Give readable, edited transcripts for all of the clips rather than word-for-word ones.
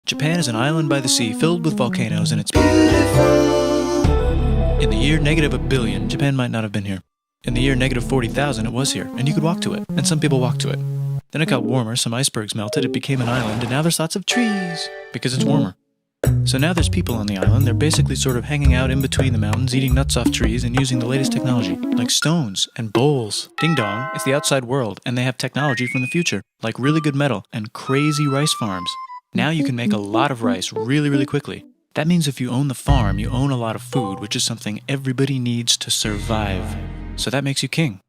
Japan is an island by the sea filled with volcanoes and it's beautiful. In the year -1 billion, Japan might not have been here. In the year -40,000, it was here, and you could walk to it, and some people walked to it. Then it got warmer, some icebergs melted, it became an island, and now there's lots of trees, because it's warmer. So now there's people on the island, they're basically sort of hanging out in between the mountains, eating nuts off trees, and using the latest technology, like stones and bowls. Ding dong, it's the outside world, and they have technology from the future, like really good metal and crazy rice farms. Now you can make a lot of rice really, really quickly. That means if you own the farm, you own a lot of food, which is something everybody needs to survive. So that makes you king.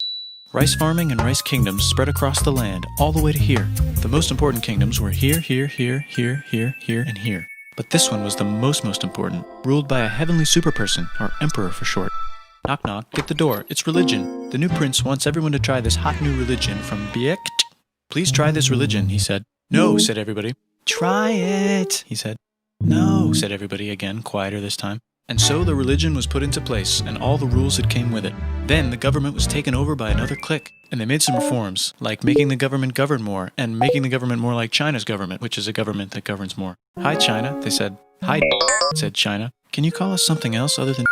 Rice farming and rice kingdoms spread across the land, all the way to here. The most important kingdoms were here, here, here, here, here, here, and here. But this one was the most important, ruled by a heavenly superperson, or emperor for short. Knock knock, get the door, it's religion. The new prince wants everyone to try this hot new religion from Biekt. Please try this religion, he said. No, said everybody. Try it, he said. No, said everybody again, quieter this time. And so the religion was put into place, and all the rules that came with it. Then the government was taken over by another clique, and they made some reforms, like making the government govern more, and making the government more like China's government, which is a government that governs more. Hi, China, they said. Hi, said China. Can you call us something else other than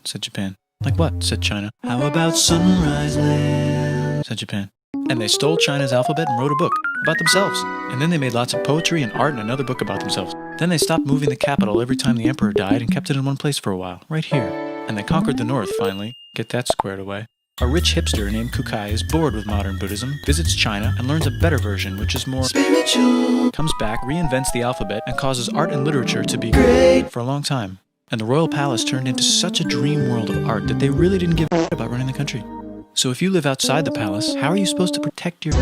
said Japan. Like what, said China. How about Sunrise Land, said Japan. And they stole China's alphabet and wrote a book about themselves. And then they made lots of poetry and art and another book about themselves. Then they stopped moving the capital every time the emperor died and kept it in one place for a while, right here. And they conquered the north, finally. Get that squared away. A rich hipster named Kukai is bored with modern Buddhism, visits China, and learns a better version, which is more spiritual. Comes back, reinvents the alphabet, and causes art and literature to be great for a long time. And the royal palace turned into such a dream world of art that they really didn't give a about running the country. So if you live outside the palace, how are you supposed to protect your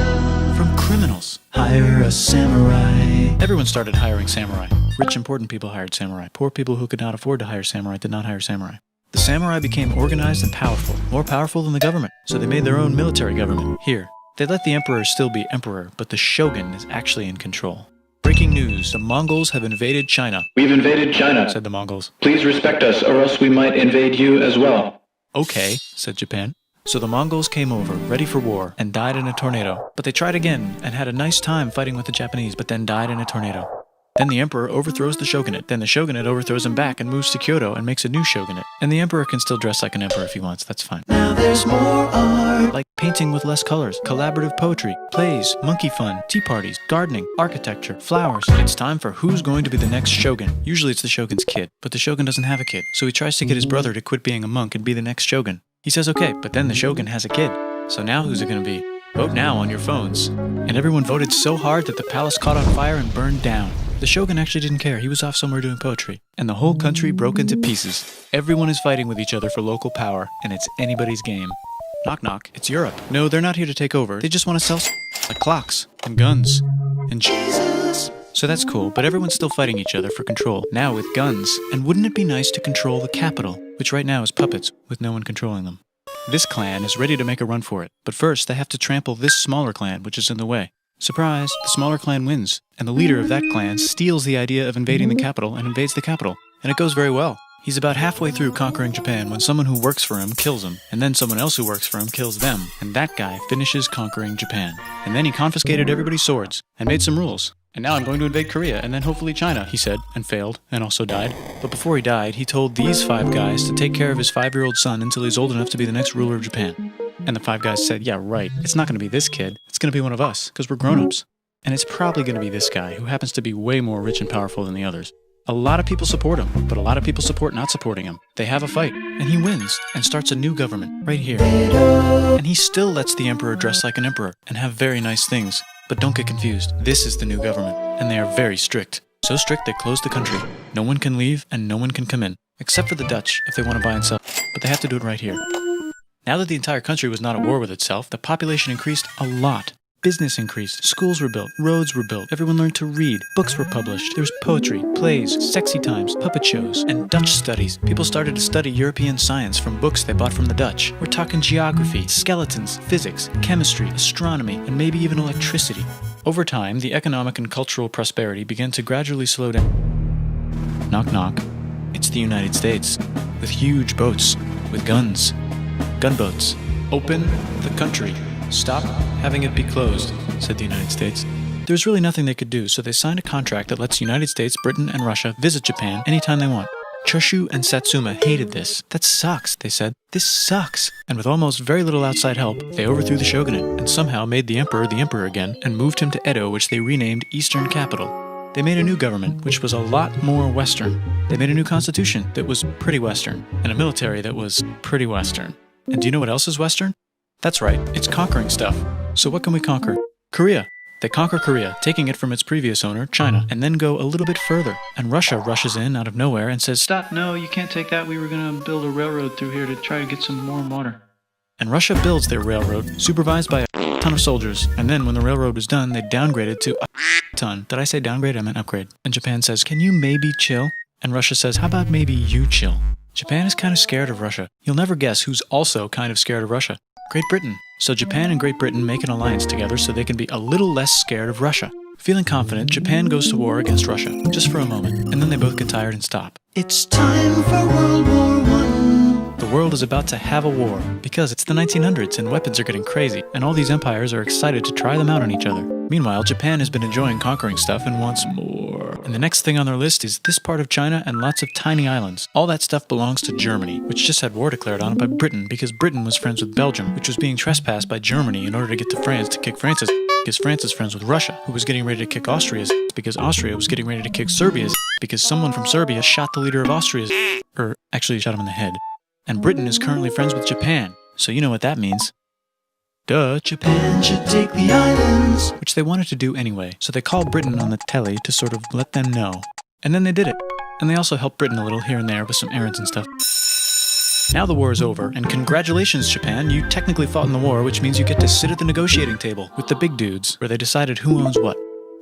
from criminals? Hire a samurai. Everyone started hiring samurai. Rich, important people hired samurai. Poor people who could not afford to hire samurai did not hire samurai. The samurai became organized and powerful, more powerful than the government. So they made their own military government. Here, they let the emperor still be emperor, but the shogun is actually in control. Breaking news, the Mongols have invaded China. We've invaded China, said the Mongols. Please respect us, or else we might invade you as well. Okay, said Japan. So the Mongols came over, ready for war, and died in a tornado. But they tried again, and had a nice time fighting with the Japanese, but then died in a tornado. Then the emperor overthrows the shogunate. Then the shogunate overthrows him back and moves to Kyoto and makes a new shogunate. And the emperor can still dress like an emperor if he wants, that's fine. Now there's more art. Like painting with less colors, collaborative poetry, plays, monkey fun, tea parties, gardening, architecture, flowers. It's time for who's going to be the next shogun. Usually it's the shogun's kid, but the shogun doesn't have a kid. So he tries to get his brother to quit being a monk and be the next shogun. He says okay, but then the shogun has a kid. So now who's it gonna be? Vote now on your phones. And everyone voted so hard that the palace caught on fire and burned down. The shogun actually didn't care, he was off somewhere doing poetry. And the whole country broke into pieces. Everyone is fighting with each other for local power, and it's anybody's game. Knock knock, it's Europe. No, they're not here to take over, they just want to sell like clocks, and guns, and Jesus. So that's cool, but everyone's still fighting each other for control, now with guns. And wouldn't it be nice to control the capital, which right now is puppets, with no one controlling them. This clan is ready to make a run for it, but first they have to trample this smaller clan, which is in the way. Surprise, the smaller clan wins, and the leader of that clan steals the idea of invading the capital and invades the capital. And it goes very well. He's about halfway through conquering Japan when someone who works for him kills him, and then someone else who works for him kills them, and that guy finishes conquering Japan. And then he confiscated everybody's swords, and made some rules. And now I'm going to invade Korea, and then hopefully China, he said, and failed, and also died. But before he died, he told these 5 guys to take care of his 5-year-old son until he's old enough to be the next ruler of Japan. And the 5 guys said, yeah, right, it's not going to be this kid, it's going to be one of us, because we're grown-ups. And it's probably going to be this guy, who happens to be way more rich and powerful than the others. A lot of people support him, but a lot of people support not supporting him. They have a fight, and he wins, and starts a new government, right here. And he still lets the emperor dress like an emperor, and have very nice things. But don't get confused, this is the new government, and they are very strict. So strict they closed the country. No one can leave, and no one can come in. Except for the Dutch, if they want to buy and sell. But they have to do it right here. Now that the entire country was not at war with itself, the population increased a lot. Business increased, schools were built, roads were built, everyone learned to read, books were published, there was poetry, plays, sexy times, puppet shows, and Dutch studies. People started to study European science from books they bought from the Dutch. We're talking geography, skeletons, physics, chemistry, astronomy, and maybe even electricity. Over time, the economic and cultural prosperity began to gradually slow down. Knock knock. It's the United States, with huge boats, with guns. Gunboats. Open the country. Stop having it be closed, said the United States. There was really nothing they could do, so they signed a contract that lets the United States, Britain, and Russia visit Japan anytime they want. Choshu and Satsuma hated this. That sucks, they said. This sucks. And with almost very little outside help, they overthrew the shogunate and somehow made the emperor again and moved him to Edo, which they renamed Eastern Capital. They made a new government, which was a lot more Western. They made a new constitution that was pretty Western, and a military that was pretty Western. And do you know what else is Western? That's right, it's conquering stuff. So what can we conquer? Korea. They conquer Korea, taking it from its previous owner, China, and then go a little bit further. And Russia rushes in out of nowhere and says, "Stop, no, you can't take that. We were going to build a railroad through here to try to get some warm water." And Russia builds their railroad, supervised by a ton of soldiers. And then when the railroad was done, they downgraded to a ton. Did I say downgrade? I meant upgrade. And Japan says, "Can you maybe chill?" And Russia says, "How about maybe you chill?" Japan is kind of scared of Russia. You'll never guess who's also kind of scared of Russia. Great Britain. So Japan and Great Britain make an alliance together so they can be a little less scared of Russia. Feeling confident, Japan goes to war against Russia, just for a moment, and then they both get tired and stop. It's time for World War I. The world is about to have a war, because it's the 1900s and weapons are getting crazy, and all these empires are excited to try them out on each other. Meanwhile, Japan has been enjoying conquering stuff and wants more. And the next thing on their list is this part of China and lots of tiny islands. All that stuff belongs to Germany, which just had war declared on it by Britain because Britain was friends with Belgium, which was being trespassed by Germany in order to get to France to kick France's because France is friends with Russia, who was getting ready to kick Austria's because Austria was getting ready to kick Serbia's because someone from Serbia shot the leader of Austria's, or actually shot him in the head. And Britain is currently friends with Japan, so you know what that means. Duh, Japan should take the islands. Which they wanted to do anyway, so they called Britain on the telly to sort of let them know. And then they did it. And they also helped Britain a little here and there with some errands and stuff. Now the war is over, and congratulations, Japan, you technically fought in the war, which means you get to sit at the negotiating table with the big dudes, where they decided who owns what.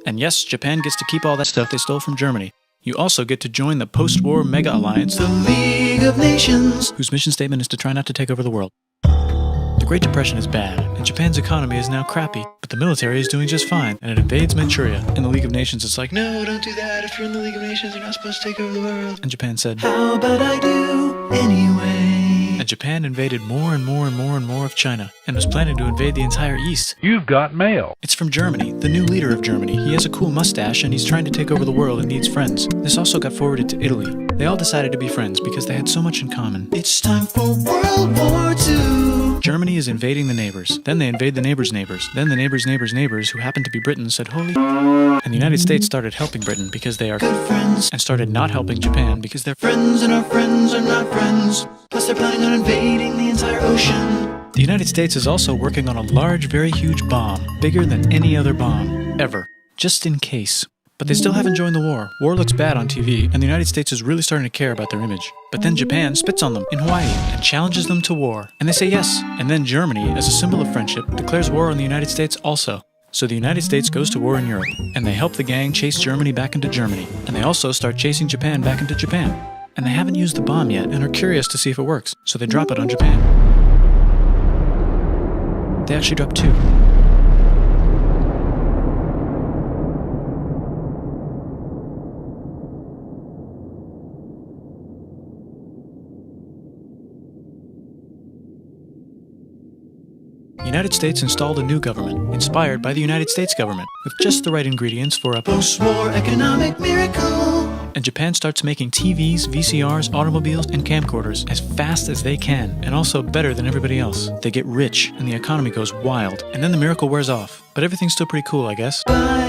And yes, Japan gets to keep all that stuff they stole from Germany. You also get to join the post-war mega alliance, the League of Nations, whose mission statement is to try not to take over the world. The Great Depression is bad, and Japan's economy is now crappy, but the military is doing just fine, and it invades Manchuria. In the League of Nations, it's like, "No, don't do that. If you're in the League of Nations, you're not supposed to take over the world." And Japan said, "How about I do anyway?" And Japan invaded more and more and more and more of China, and was planning to invade the entire East. You've got mail. It's from Germany, the new leader of Germany. He has a cool mustache, and he's trying to take over the world and needs friends. This also got forwarded to Italy. They all decided to be friends because they had so much in common. It's time for World War II. Germany is invading the neighbors. Then they invade the neighbors' neighbors. Then the neighbors' neighbors' neighbors, who happened to be Britain, said, "Holy..." And the United States started helping Britain because they are good friends, and started not helping Japan because they're friends and our friends are not friends. Plus they're planning on invading the entire ocean. The United States is also working on a large, very huge bomb, bigger than any other bomb, ever, just in case. But they still haven't joined the war. War looks bad on TV, and the United States is really starting to care about their image. But then Japan spits on them in Hawaii and challenges them to war. And they say yes. And then Germany, as a symbol of friendship, declares war on the United States also. So the United States goes to war in Europe, and they help the gang chase Germany back into Germany. And they also start chasing Japan back into Japan. And they haven't used the bomb yet and are curious to see if it works, so they drop it on Japan. They actually drop two. The United States installed a new government, inspired by the United States government, with just the right ingredients for a post-war economic miracle. And Japan starts making TVs, VCRs, automobiles, and camcorders as fast as they can, and also better than everybody else. They get rich, and the economy goes wild, and then the miracle wears off. But everything's still pretty cool, I guess. Bye.